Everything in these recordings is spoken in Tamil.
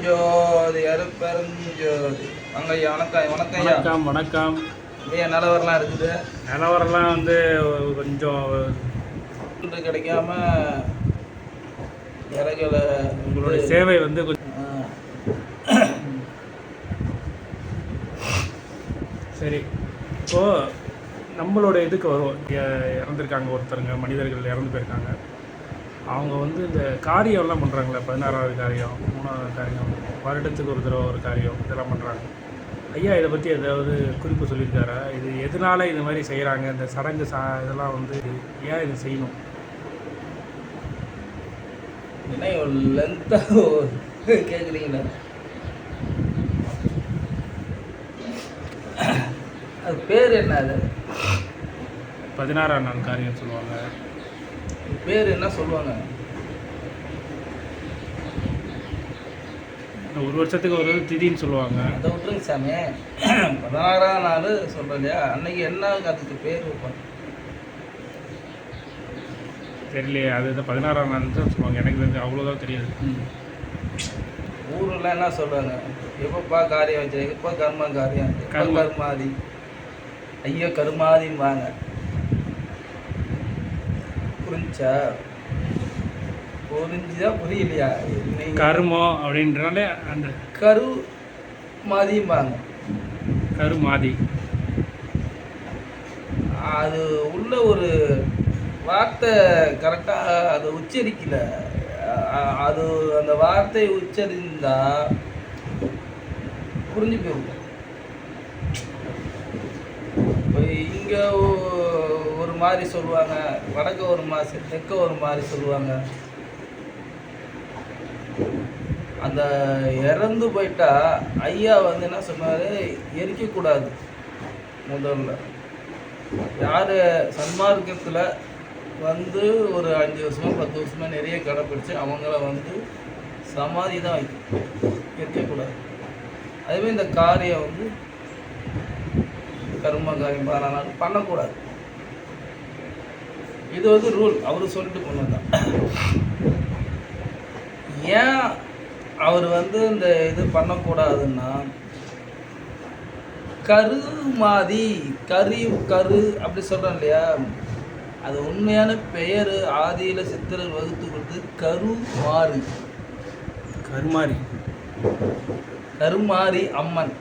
பரஞ்சோதி அருட்பெருஞ்சோதி. ஐயா வணக்கம். வணக்கம் வணக்கம். ஐயா நிலவரம்லாம் இருக்குது. நிலவரம்லாம் வந்து கொஞ்சம் கிடைக்காம இறகலை. உங்களுடைய சேவை வந்து கொஞ்சம் சரி. இப்போது நம்மளோட இதுக்கு வரும். இறந்துருக்காங்க ஒருத்தருங்க, மனிதர்கள் இறந்து போயிருக்காங்க. அவங்க வந்து இந்த காரியம்லாம் பண்ணுறாங்களே, 16வது காரியம், 3வது காரியம், வருடத்துக்கு ஒரு தடவை ஒரு காரியம், இதெல்லாம் பண்ணுறாங்க. ஐயா இதை பற்றி ஏதாவது குறிப்பு சொல்லியிருக்காரா? இது எதனால இது மாதிரி செய்கிறாங்க? இந்த சடங்கு இதெல்லாம் வந்து ஏன் இது செய்யணும்? என்ன லென்த்தாக கேட்குறீங்களா? அது பேர் என்ன? அது 16ஆம் நாள் காரியம் சொல்லுவாங்க. பேர் என்ன சொல்லுவாங்க? ஒரு வருஷத்துக்கு ஒரு திதின்னு சொல்லுவாங்க. அதை விட்டுருங்க சாமி. 16ஆம் நாள் சொல்கிறோம் இல்லையா, அன்னைக்கு என்ன அதுக்கு பேர் வைப்பாங்க தெரியலையே. அது 16ஆம் நாள் தான் சொல்லுவாங்க. எனக்கு தெரிஞ்சு அவ்வளோதான் தெரியாது. ஊரில் என்ன சொல்லுவாங்க? எப்பப்பா காரியம் வச்சு, எப்போ காரியம், கருமாதி, ஐயோ கருமாதிம்பாங்க. புரிஞ்சா? புரிஞ்சுதான் புரியலையா? கருமம் அப்படின்றனால அந்த கரு மாதிம்பாங்க. கருமாதி அது உள்ள ஒரு வார்த்தை கரெக்டாக அதை உச்சரிக்கல. அது அந்த வார்த்தையை உச்சரிந்தா புரிஞ்சு போயிருக்கும். இங்கே ஒரு மாதிரி சொல்லுவாங்க, வடக்க ஒரு மாதிரி, தெற்க ஒரு மாதிரி சொல்லுவாங்க. அந்த இறந்து போயிட்டா ஐயா வந்து என்ன சொன்னார், எரிக்கக்கூடாது. முதல்ல யார் சன்மார்க்கத்தில் வந்து ஒரு 5 வருஷமாக 10 வருஷமாக நிறைய கடைப்பிடிச்சு அவங்கள வந்து சமாதி தான் வைக்கும், எரிக்கக்கூடாது. அதுவே இந்த காரியம் வந்து கர்ம காரியம் 16 நாள் பண்ணக்கூடாது. இது வந்து ரூல், அவர் சொல்லிட்டு போனதுதான். ஏன் அவர் வந்து இந்த இது பண்ணக்கூடாதுன்னா, கருமாதி கரு அப்படி சொல்கிறோம் இல்லையா, அது உண்மையான பெயர் ஆதியில் சித்தர்கள் வகுத்து கொடுத்து கருமாரி அம்மன்.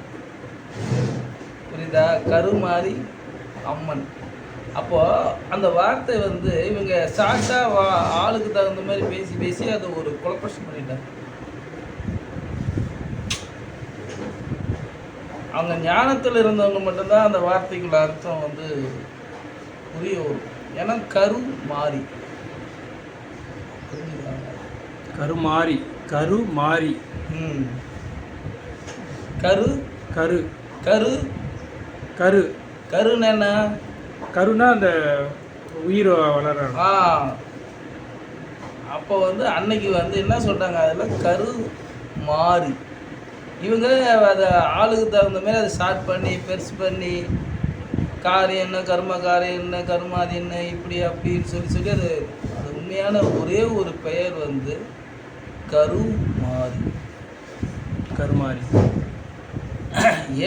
புரியுதா? கருமாரி அம்மன். அப்போது அந்த வார்த்தை வந்து இவங்க ஷார்ட்டாக ஆளுக்கு தகுந்த மாதிரி பேசி அதை ஒரு குழப்பம் பண்ணிட்டாங்க. அவங்க ஞானத்தில் இருந்தவங்க மட்டும்தான் அந்த வார்த்தைக்குள்ள அர்த்தம் வந்து புரிய வரும். ஏன்னா கருமாரி கருன்னு என்ன? கருனா அந்த உயிர் வளர. அப்போ வந்து அன்னைக்கு வந்து என்ன சொல்கிறாங்க, அதில் கரு மாறி இவங்க அதை ஆளுக்கு தகுந்த மாதிரி அதை ஸ்டார்ட் பண்ணி பெருசு பண்ணி காரியம் என்ன, கர்ம காரியம் என்ன, கருமாதி என்ன, இப்படி அப்படின்னு சொல்லி அது உண்மையான ஒரே ஒரு பெயர் வந்து கருமாரி.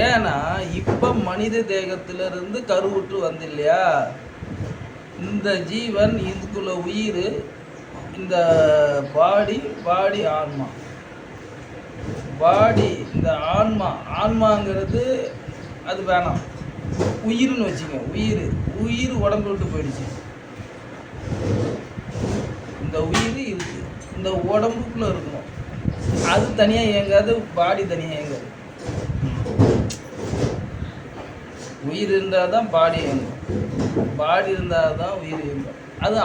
ஏன்னா இப்போ மனித தேகத்திலிருந்து கருவுற்று வந்து இல்லையா, இந்த ஜீவன், இதுக்குள்ள உயிர், இந்த பாடி ஆன்மா, இந்த ஆன்மாங்கிறது அது வேணாம், உயிர்னு வச்சுங்க. உயிர் உடம்பு விட்டு போயிடுச்சு. இந்த உயிர் இருக்கு, இந்த உடம்புக்குள்ள இருக்கணும். அது தனியாக இயங்காது, பாடி தனியாக இயங்காது. உயிர் இருந்தால் தான் பாடி இயங்கும், பாடி இருந்தால் தான் உயிர் இயங்கும். அது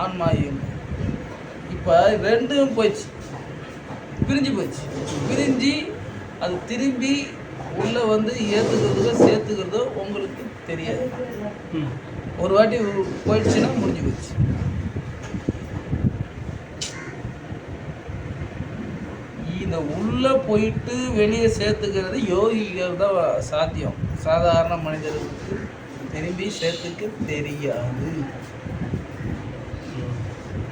ஆன்மா இயங்கும். இப்போ ரெண்டும் பிரிஞ்சு போச்சு. அது திரும்பி உள்ளே வந்து ஏற்றுக்கிறதோ சேர்த்துக்கிறதோ உங்களுக்கு தெரியாது. ஒரு வாட்டி போயிடுச்சுன்னா முடிஞ்சு போச்சு. இந்த உள்ளே போயிட்டு வெளியே சேர்த்துக்கிறது யோகிகள் தான் சாத்தியம். சாதாரண மனிதர்களுக்கு திரும்பி சேர்த்துக்க தெரியாது.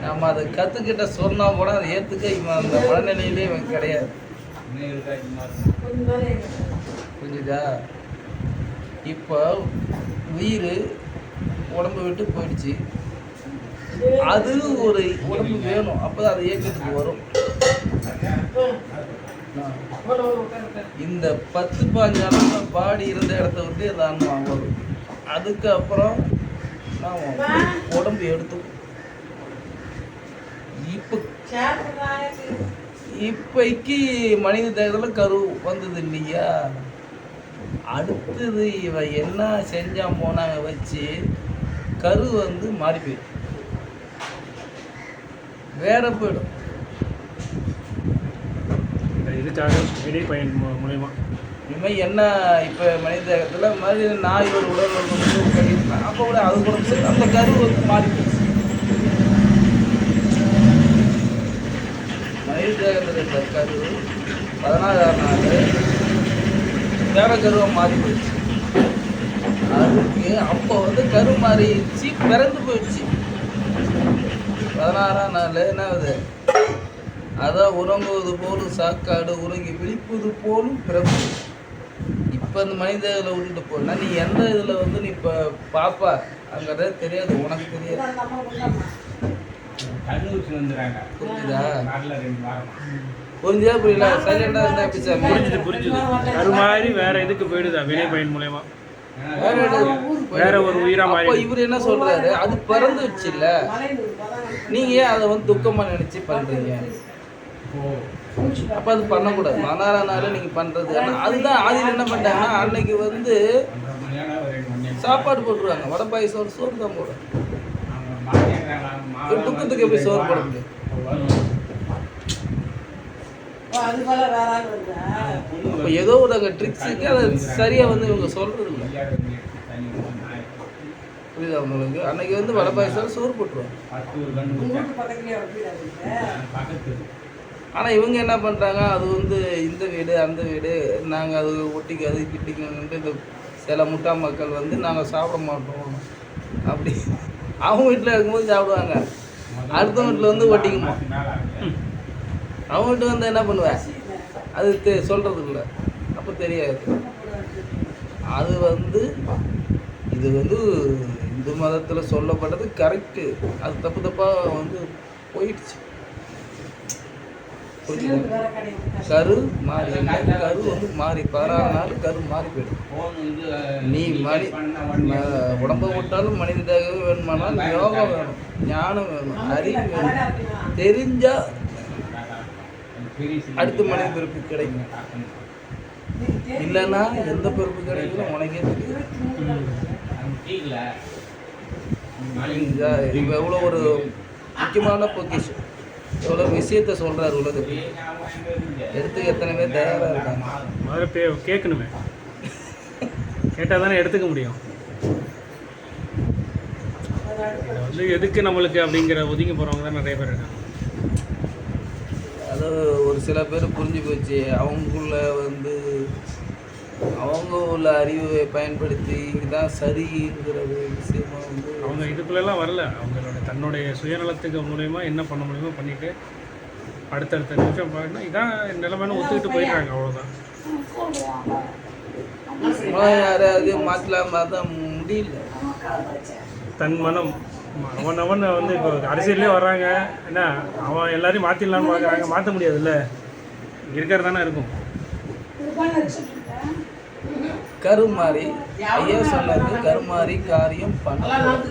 நம்ம அதை கற்றுக்கிட்ட சொன்னால் கூட அதை ஏற்றுக்க இவன் அந்த மனநிலையிலே இவன் கிடையாது. புரிஞ்சுதா? இப்போ உயிர் உடம்பு விட்டு போயிடுச்சு, அது ஒரு உடம்பு வேணும், அப்போ அது இயக்கத்துக்கு வரும். இந்த 10-15 நாள் பாடி இருந்த இடத்த விட்டு அது ஆன்மா வரும். அதுக்கப்புறம் நான் உடம்பு எடுத்துக்கும். இப்பைக்கு மனித தேகத்தில் கரு வந்தது இல்லையா? அடுத்தது இவன் என்ன செஞ்சான் போனாங்க வச்சு கரு வந்து மாறி போயிடும், வேற போயிடும். இதுக்காக வினை பயன் மூலயமா இனிமேல் என்ன இப்போ மனித தேகத்தில் மாதிரி நாய் ஒரு உடல் பண்ணியிருந்தேன், அப்போ கூட அது கூட அந்த கரு வந்து மாறி போயிடுச்சு. மனித தேகத்தில் இருந்த கரு 16ஆம் நாள் வேற கருவை மாறி போயிடுச்சு. அதுக்கு அப்போ வந்து கரு மாறிடுச்சு, பிறந்து போயிடுச்சு. 16ஆம் நாள் என்ன ஆகுது? அதான் உறங்குவது போலும் சாக்காடு உறங்கி விழிப்பது போலும் பிறப்பு. இப்போ அந்த மனித இதில் விட்டுட்டு போனா நீ எந்த இதில் வந்து நீ இப்போ பாப்பா அங்கே தெரியாது, உனக்கு தெரியாது. புரிஞ்சுதா? புரிஞ்சுதா புரியல? சைலண்டாக இருந்தால் எப்படி சார்? புரிஞ்சுது. அது மாதிரி வேற எதுக்கு போயிடுதா வினை பயன் மூலயமா? வேற ஒரு உயிரா மாறி. இவர் என்ன சொல்றாரு? அது பிறந்துச்சு இல்ல, நீங்க ஏன் அதை வந்து துக்கமா நினைச்சு பண்றீங்க? அப்ப அது பண்ணக்கூடாது. 16ஆம் நாள் நீங்க பண்றது அதுதான். ஆதியில் என்ன பண்ணிட்டாங்கன்னா அன்னைக்கு வந்து சாப்பாடு போட்டுருவாங்க, வடை பாயசம் சோறு தான் போடும். துக்கத்துக்கு எப்படி சோறு போட முடியும்? ஏதோ ஒரு ட்ரிக்ஸுக்கு அதை சரியா வந்து இவங்க சொல்றது இல்லை. புரியுதா உங்களுக்கு? அன்னைக்கு வந்து வடை பாயசம் சோறு போட்டுருவாங்க. ஆனால் இவங்க என்ன பண்ணுறாங்க, அது வந்து இந்த வீடு அந்த வீடு நாங்கள் அது ஒட்டிக்காது கிட்டிக்கணுன்ட்டு இந்த சில முட்டா மக்கள் வந்து நாங்கள் சாப்பிட மாட்டோம் அப்படி அவங்க வீட்டில் இருக்கும்போது சாப்பிடுவாங்க, அடுத்த வீட்டில் வந்து ஒட்டிக்குமா. அவங்க வீட்டு வந்து என்ன பண்ணுவேன் அது சொல்கிறது இல்லை, அப்போ தெரியாது. அது வந்து இது வந்து இந்து மதத்தில் சொல்லப்பட்டது கரெக்டு, அது தப்பாக வந்து போயிடுச்சு. கரு மாறி கரு வந்து மாறி 16 நாள் கரு மாறி போயிடும். நீ மணி உடம்பை விட்டாலும் மனித தேகம் வேணுமானால் யோகம் வேணும், ஞானம் வேணும், அறிவு வேணும். தெரிஞ்சா அடுத்த மனித பிறப்பு கிடைக்கும், இல்லைன்னா எந்த பிறப்பு கிடைக்கும் உனக்கே தெரியும். இப்போ எவ்வளோ ஒரு முக்கியமான பொக்கிஷம், எவ்வளோ விஷயத்த சொல்கிறார் உலகத்துக்கு, எடுத்துக்க எத்தனை பேர் தயாராக இருக்காங்க? முதல்ல கேட்கணுமே, கேட்டால் தானே எடுத்துக்க முடியும். இதை வந்து எதுக்கு நம்மளுக்கு அப்படிங்கிற ஒதுங்கி போகிறவங்க தான் நிறைய பேர் இருக்காங்க. அது ஒரு சில பேர் புரிஞ்சு போச்சு, அவங்களுக்குள்ள வந்து அவங்க உள்ள அறிவை பயன்படுத்தி இதுதான் சரிங்கிற விஷயமா வந்து அவங்க இதுக்குள்ளெல்லாம் வரல. அவங்களோட தன்னுடைய சுயநலத்துக்கு மூலயமா என்ன பண்ண முடியுமோ பண்ணிவிட்டு அடுத்தடுத்த நிமிஷம் பார்த்தா இதான் நிலைமைன்னு ஒத்துக்கிட்டு போயிடுறாங்க, அவ்வளோதான். யாராவது மாற்றலாமா தான் முடியல. தன் மனம் அவன் வந்து இப்போ அரசியல்லே வர்றாங்க, என்ன அவன் எல்லாரையும் மாற்றிடலான்னு பார்க்குறாங்க, மாற்ற முடியாதுல்ல, இருக்கிறது தானே இருக்கும். கருமாறி ஐயா சொன்னது கருமாறி காரியம் பண்ணலாம்.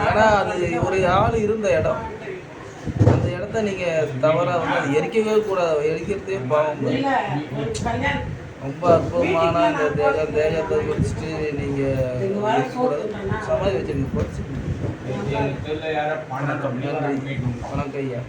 ஏன்னா அது ஒரு ஆள் இருந்த இடம், அந்த இடத்த நீங்கள் தவறாக வந்து அது எரிக்கவே கூடாது, எரிக்கிறதே பாவம். ரொம்ப அற்புதமான இந்த தேகத்தை வச்சுட்டு நீங்கள் சமாதி வச்சுருங்க, படிச்சுக்கணும். வணக்கம் ஐயா.